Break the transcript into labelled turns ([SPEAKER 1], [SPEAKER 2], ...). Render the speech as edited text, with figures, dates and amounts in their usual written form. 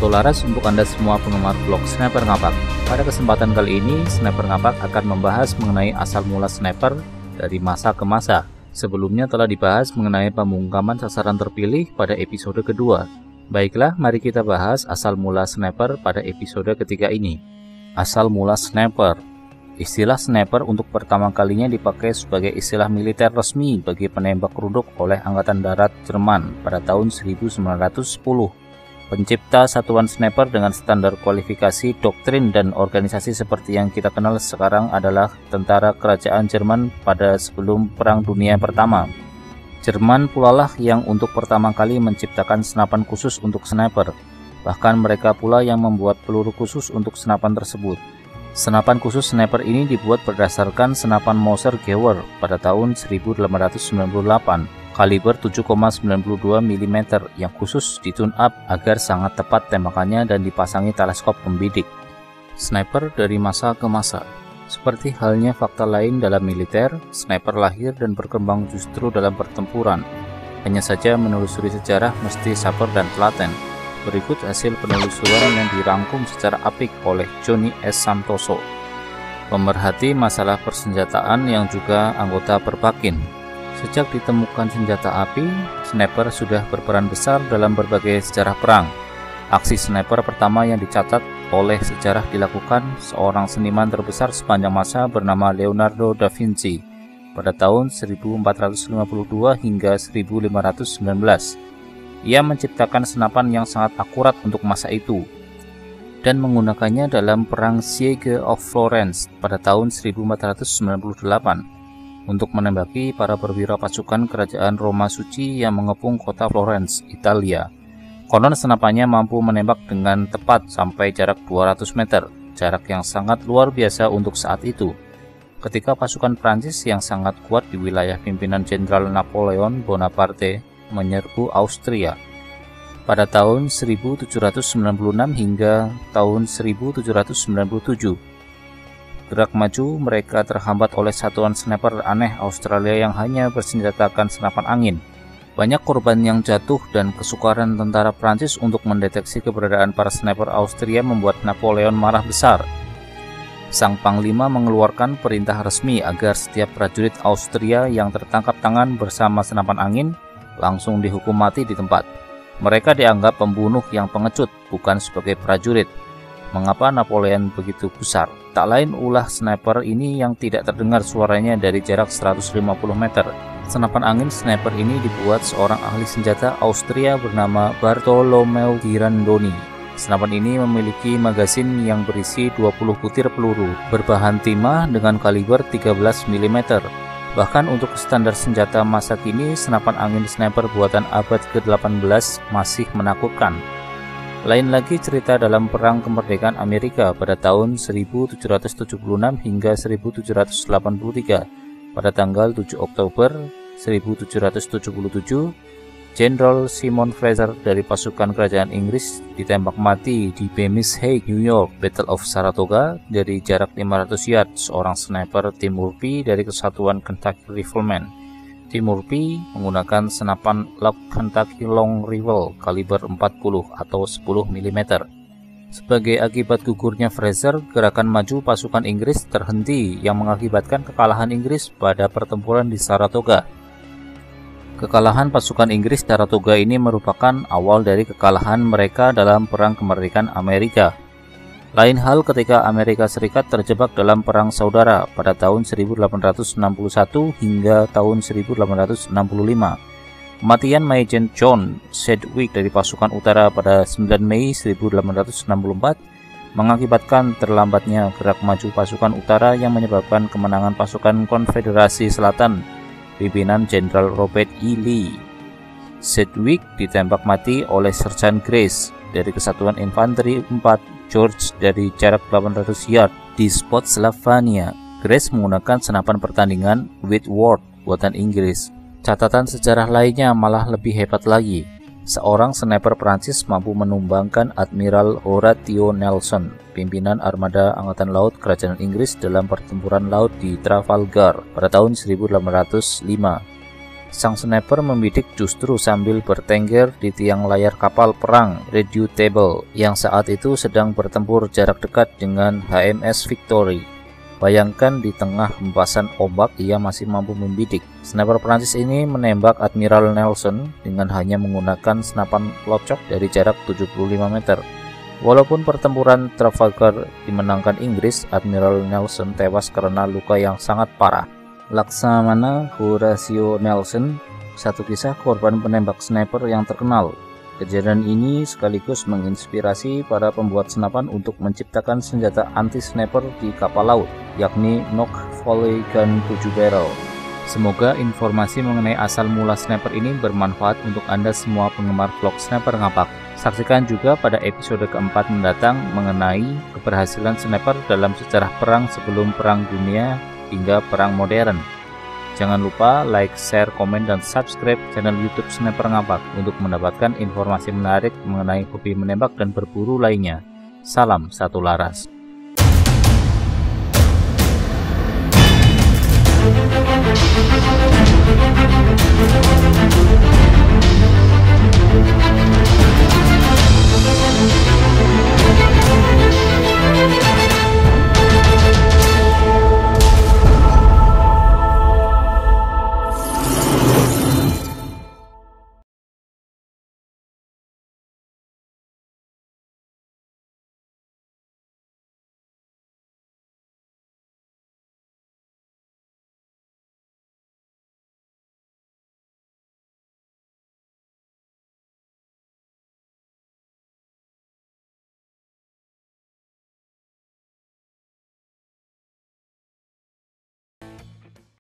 [SPEAKER 1] Selamat laras untuk Anda semua penggemar vlog Sniper Ngapak. Pada kesempatan kali ini, Sniper Ngapak akan membahas mengenai asal mula sniper dari masa ke masa. Sebelumnya telah dibahas mengenai pembungkaman sasaran terpilih pada episode kedua. Baiklah, mari kita bahas asal mula sniper pada episode ketiga ini. Asal mula sniper. Istilah sniper untuk pertama kalinya dipakai sebagai istilah militer resmi bagi penembak rudok oleh Angkatan Darat Jerman pada tahun 1910. Pencipta satuan sniper dengan standar kualifikasi, doktrin, dan organisasi seperti yang kita kenal sekarang adalah tentara kerajaan Jerman pada sebelum Perang Dunia Pertama. Jerman pula lah yang untuk pertama kali menciptakan senapan khusus untuk sniper. Bahkan mereka pula yang membuat peluru khusus untuk senapan tersebut. Senapan khusus sniper ini dibuat berdasarkan senapan Mauser Gauer pada tahun 1898. Kaliber 7,92 mm yang khusus ditune up agar sangat tepat tembakannya dan dipasangi teleskop pembidik. Sniper dari masa ke masa. Seperti halnya fakta lain dalam militer, sniper lahir dan berkembang justru dalam pertempuran. Hanya saja menelusuri sejarah mesti sabar dan telaten. Berikut hasil penelusuran yang dirangkum secara apik oleh Johnny S. Santoso, pemerhati masalah persenjataan yang juga anggota Perbakin. Sejak ditemukan senjata api, sniper sudah berperan besar dalam berbagai sejarah perang. Aksi sniper pertama yang dicatat oleh sejarah dilakukan seorang seniman terbesar sepanjang masa bernama Leonardo da Vinci pada tahun 1452 hingga 1519. Ia menciptakan senapan yang sangat akurat untuk masa itu dan menggunakannya dalam perang Siege of Florence pada tahun 1498. Untuk menembaki para perwira pasukan kerajaan Roma Suci yang mengepung kota Florence, Italia. Konon senapannya mampu menembak dengan tepat sampai jarak 200 meter, jarak yang sangat luar biasa untuk saat itu. Ketika pasukan Prancis yang sangat kuat di wilayah pimpinan Jenderal Napoleon Bonaparte menyerbu Austria pada tahun 1796 hingga tahun 1797. Gerak maju, mereka terhambat oleh satuan sniper aneh Australia yang hanya bersenjatakan senapan angin. Banyak korban yang jatuh dan kesukaran tentara Prancis untuk mendeteksi keberadaan para sniper Austria membuat Napoleon marah besar. Sang Panglima mengeluarkan perintah resmi agar setiap prajurit Austria yang tertangkap tangan bersama senapan angin langsung dihukum mati di tempat. Mereka dianggap pembunuh yang pengecut, bukan sebagai prajurit. Mengapa Napoleon begitu gusar? Tak lain ulah sniper ini yang tidak terdengar suaranya dari jarak 150 meter. Senapan angin sniper ini dibuat seorang ahli senjata Austria bernama Bartolomeo Girandoni. Senapan ini memiliki magasin yang berisi 20 butir peluru berbahan timah dengan kaliber 13 mm. Bahkan untuk standar senjata masa kini, senapan angin sniper buatan abad ke-18 masih menakutkan. Lain lagi cerita dalam Perang Kemerdekaan Amerika pada tahun 1776 hingga 1783. Pada tanggal 7 Oktober 1777, Jenderal Simon Fraser dari pasukan kerajaan Inggris ditembak mati di Bemis Heights, New York. Battle of Saratoga dari jarak 500 yard, seorang sniper Tim Murphy dari kesatuan Kentucky Riflemen. Tim Murphy menggunakan senapan Lock Kentucky Long Rifle kaliber 40 atau 10 mm. Sebagai akibat gugurnya Fraser, gerakan maju pasukan Inggris terhenti yang mengakibatkan kekalahan Inggris pada pertempuran di Saratoga. Kekalahan pasukan Inggris di Saratoga ini merupakan awal dari kekalahan mereka dalam Perang Kemerdekaan Amerika. Lain hal ketika Amerika Serikat terjebak dalam Perang Saudara pada tahun 1861 hingga tahun 1865. Kematian Majen John Sedgwick dari pasukan utara pada 9 Mei 1864 mengakibatkan terlambatnya gerak maju pasukan utara yang menyebabkan kemenangan pasukan Konfederasi Selatan pimpinan Jenderal Robert E. Lee. Sedgwick ditembak mati oleh Sergeant Grace dari Kesatuan Infanteri 4 George dari jarak 800 yard di Spotsylvania. Grace menggunakan senapan pertandingan Whitworth buatan Inggris. Catatan sejarah lainnya malah lebih hebat lagi. Seorang sniper Prancis mampu menumbangkan Admiral Horatio Nelson, pimpinan armada Angkatan Laut Kerajaan Inggris dalam pertempuran laut di Trafalgar pada tahun 1805. Sang sniper membidik justru sambil bertengger di tiang layar kapal perang Redoutable yang saat itu sedang bertempur jarak dekat dengan HMS Victory. Bayangkan di tengah hempasan ombak ia masih mampu membidik. Sniper Prancis ini menembak Admiral Nelson dengan hanya menggunakan senapan pelocok dari jarak 75 meter. Walaupun pertempuran Trafalgar dimenangkan Inggris, Admiral Nelson tewas karena luka yang sangat parah. Laksamana Horatio Nelson, satu kisah korban penembak sniper yang terkenal. Kejadian ini sekaligus menginspirasi para pembuat senapan untuk menciptakan senjata anti-sniper di kapal laut, yakni Nock Volley Gun 7 barrel. Semoga informasi mengenai asal mula sniper ini bermanfaat untuk Anda semua penggemar vlog Sniper Ngapak. Saksikan juga pada episode keempat mendatang mengenai keberhasilan sniper dalam sejarah perang sebelum Perang Dunia hingga perang modern. Jangan lupa like, share, komen, dan subscribe channel YouTube Sniper Ngapak untuk mendapatkan informasi menarik mengenai hobi menembak dan berburu lainnya. Salam satu laras.